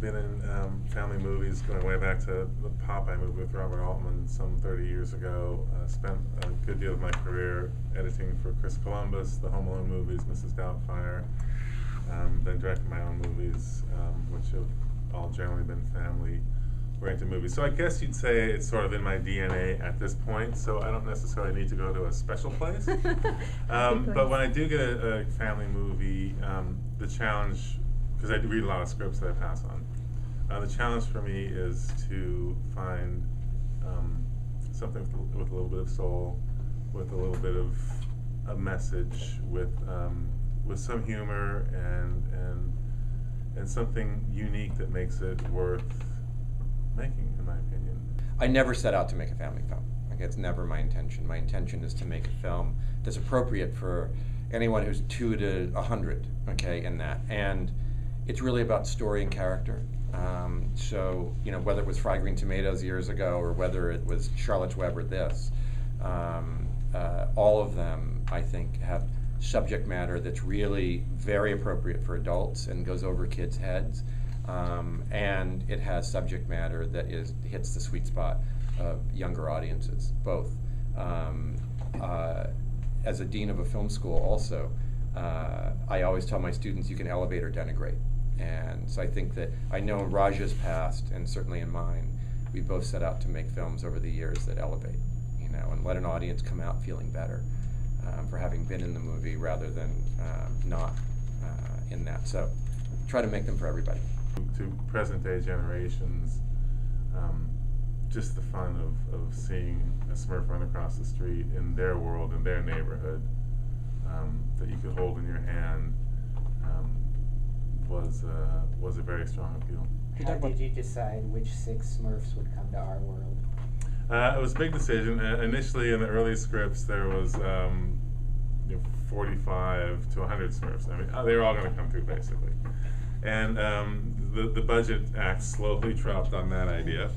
been in family movies going way back to the Popeye movie with Robert Altman some 30 years ago. Spent a good deal of my career editing for Chris Columbus, the Home Alone movies, Mrs. Doubtfire. Then directed my own movies, which have all generally been family-oriented movies. So I guess you'd say it's sort of in my DNA at this point, so I don't necessarily need to go to a special place. But when I do get a family movie, the challenge, because I do read a lot of scripts that I pass on, the challenge for me is to find something with a little bit of soul, with a little bit of a message, with some humor and something unique that makes it worth making, in my opinion. I never set out to make a family film. Like, it's never my intention. My intention is to make a film that's appropriate for anyone who's 2 to 100, okay, in that. And it's really about story and character. So, you know, whether it was Fried Green Tomatoes years ago or whether it was Charlotte's Web or this, all of them, I think, have subject matter that's really very appropriate for adults and goes over kids' heads, and it has subject matter that hits the sweet spot of younger audiences, both. As a dean of a film school also, I always tell my students you can elevate or denigrate, and so I think that I know in Raja's past and certainly in mine, we both set out to make films over the years that elevate, you know, and let an audience come out feeling better for having been in the movie rather than not in that. So try to make them for everybody. To present-day generations, just the fun of seeing a Smurf run across the street in their world, in their neighborhood, that you could hold in your hand, was a very strong appeal. How did you decide which 6 Smurfs would come to our world? It was a big decision. Initially, in the early scripts, there was 45 to 100 Smurfs. I mean, they were all going to come through, basically. And the budget act slowly dropped on that idea,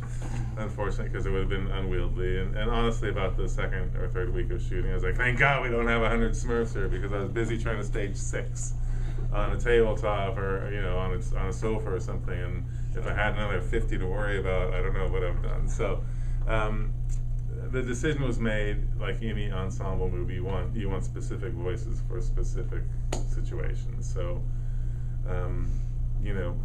unfortunately, because it would have been unwieldy. And honestly, about the second or third week of shooting, I was like, thank God we don't have 100 Smurfs here, because I was busy trying to stage 6 on a tabletop or, you know, on a sofa or something. And if I had another 50 to worry about, I don't know what I've done. So the decision was made, like any ensemble movie, you want specific voices for specific situations. So, you know,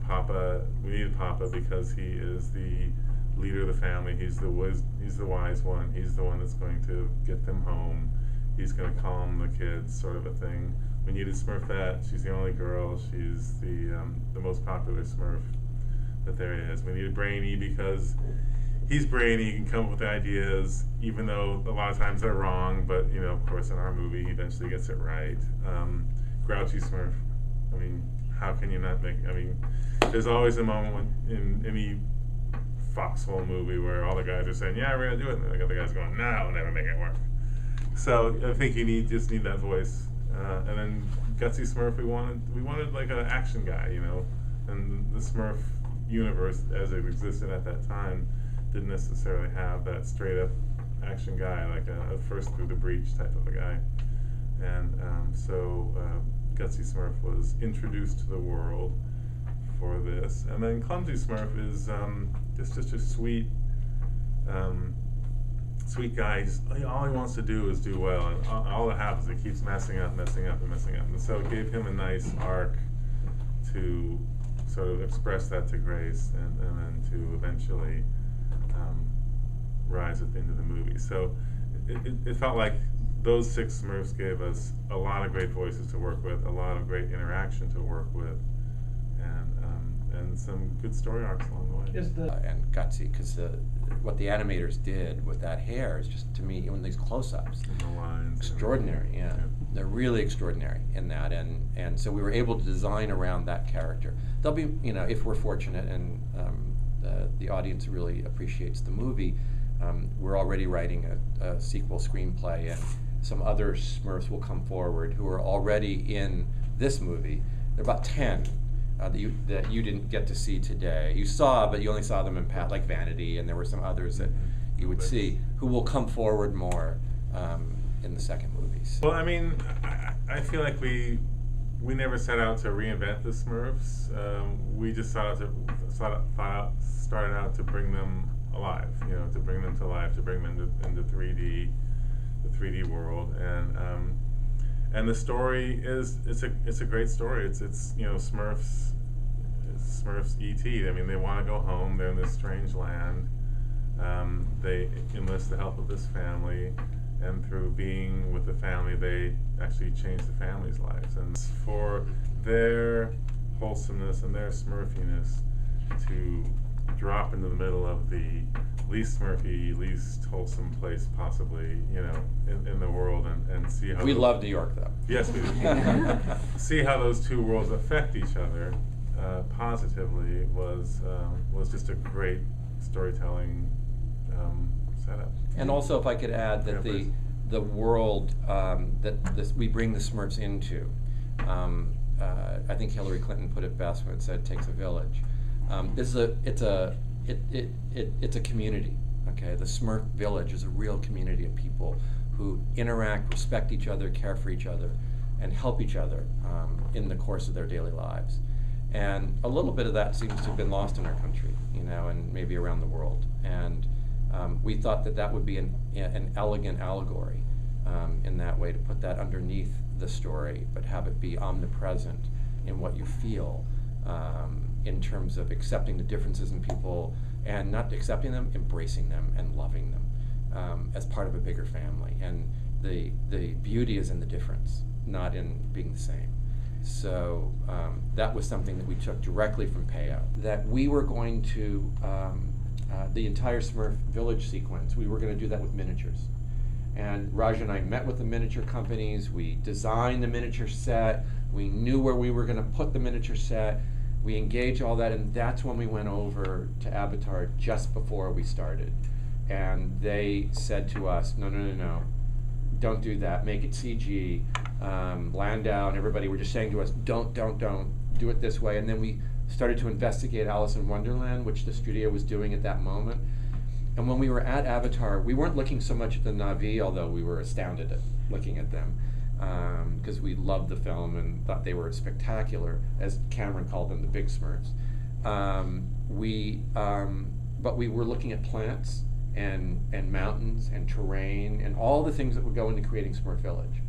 we needed Papa because he is the leader of the family. He's the wise one. He's the one that's going to get them home. He's going to calm the kids, sort of a thing. We needed Smurfette. She's the only girl. She's the most popular Smurf that there is. We needed Brainy because he's brainy, he can come up with ideas, even though a lot of times they're wrong, but, you know, of course, in our movie, he eventually gets it right. Grouchy Smurf, I mean, how can you not make, I mean, there's always a moment when, in any Foxhole movie where all the guys are saying, yeah, we're going to do it, and the other guy's going, no, I'll never make it work. So I think you just need that voice. And then Gutsy Smurf, we wanted like an action guy, you know, and the Smurf universe as it existed at that time didn't necessarily have that straight up action guy, like a first through the breach type of a guy. And so Gutsy Smurf was introduced to the world for this. And then Clumsy Smurf is just a sweet guy. All he wants to do is do well, and all that happens is he keeps messing up. And so it gave him a nice arc to sort of express that to Grace, and then to eventually rise up into the movie. So it felt like those 6 Smurfs gave us a lot of great voices to work with, a lot of great interaction to work with, and some good story arcs along the way. And Gutsy, because what the animators did with that hair is just, to me, even these close-ups, and the lines, extraordinary. Yeah, they're really extraordinary in that, and so we were able to design around that character. There'll be, you know, if we're fortunate and the audience really appreciates the movie, we're already writing a sequel screenplay, and some other Smurfs will come forward who are already in this movie. There are about 10 that you didn't get to see today. You saw, but you only saw them in like Vanity, and there were some others that you would see who will come forward more in the second movie. So. Well, I mean, I feel like we we never set out to reinvent the Smurfs. We just started out to bring them alive, to bring them to life, to bring them into 3D, the 3D world, and the story it's a great story. It's Smurfs E.T. I mean, they want to go home. They're in this strange land. They enlist the help of this family, and through being with the family, they actually change the family's lives. And for their wholesomeness and their Smurfiness to drop into the middle of the least Smurfy, least wholesome place possibly, in the world, and see how we love New York, though. Yes, we do. See how those two worlds affect each other positively was just a great storytelling setup. And also, if I could add that the world that we bring the Smurfs into, I think Hillary Clinton put it best when it said it takes a village. It's a community. Okay, the Smurf village is a real community of people who interact, respect each other, care for each other, and help each other in the course of their daily lives. And a little bit of that seems to have been lost in our country, and maybe around the world. And we thought that would be an elegant allegory in that way, to put that underneath the story, but have it be omnipresent in what you feel, in terms of accepting the differences in people, and not accepting them, embracing them and loving them as part of a bigger family. And the beauty is in the difference, not in being the same. So that was something that we took directly from Payout, that we were going to, the entire Smurf village sequence, we were going to do that with miniatures. And Raj and I met with the miniature companies, we designed the miniature set, we knew where we were going to put the miniature set, we engaged all that, and that's when we went over to Avatar just before we started. And they said to us, no, don't do that, make it CG. Landau and everybody were just saying to us, don't do it this way. And then we started to investigate Alice in Wonderland, which the studio was doing at that moment. And when we were at Avatar, we weren't looking so much at the Na'vi, although we were astounded at looking at them, because we loved the film and thought they were spectacular, as Cameron called them, the big Smurfs. But we were looking at plants and mountains and terrain and all the things that would go into creating Smurf Village.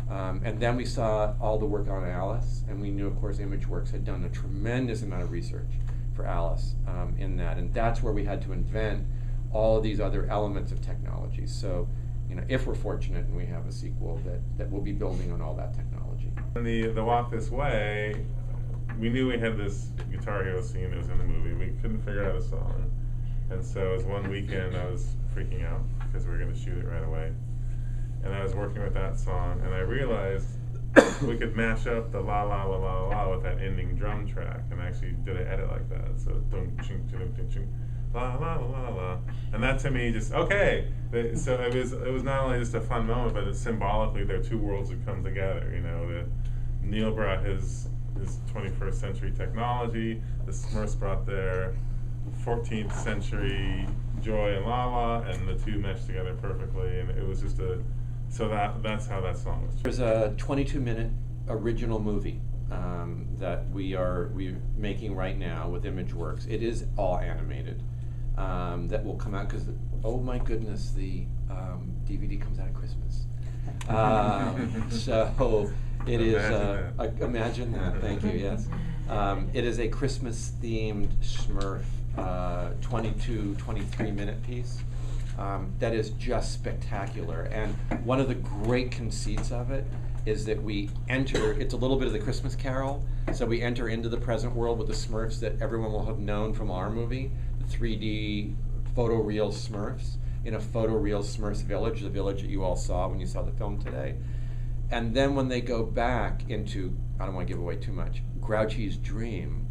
And then we saw all the work on Alice, and we knew, of course, ImageWorks had done a tremendous amount of research for Alice in that, and that's where we had to invent all of these other elements of technology. So, if we're fortunate and we have a sequel, that will be building on all that technology. In the Walk This Way, we knew we had this Guitar Hero scene that was in the movie. We couldn't figure out a song, and so it was one weekend I was freaking out because we were going to shoot it right away. And I was working with that song, and I realized we could mash up the la la la la la with that ending drum track, and I actually did an edit like that. So dum ching ching ching ching la la la la, and that to me just okay. So it was not only just a fun moment, but it's symbolically their two worlds would come together. Neil brought his 21st century technology. The Smurfs brought their 14th century joy and la la, and the two meshed together perfectly, and it was just so that's how that song was. There's a 22-minute original movie that we're making right now with ImageWorks. It is all animated. That will come out because, oh my goodness, the DVD comes out at Christmas. So it is. Imagine that. Thank you. Yes, it is a Christmas-themed Smurf 23-minute piece. That is just spectacular. And one of the great conceits of it is that we enter, it's a little bit of the Christmas Carol, so we enter into the present world with the Smurfs that everyone will have known from our movie, the 3D photoreal Smurfs, in a photoreal Smurfs village, the village that you all saw when you saw the film today. And then when they go back into, I don't want to give away too much, Grouchy's dream,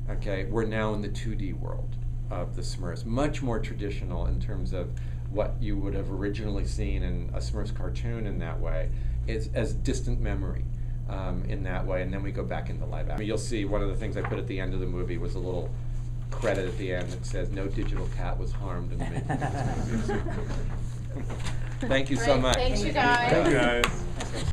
okay, we're now in the 2D world of the Smurfs, much more traditional in terms of what you would have originally seen in a Smurfs cartoon in that way, is as distant memory in that way, and then we go back into live action. You'll see one of the things I put at the end of the movie was a little credit at the end that says no digital cat was harmed in the making of this movie. Thank you so much. Thanks, you guys. Thank you guys.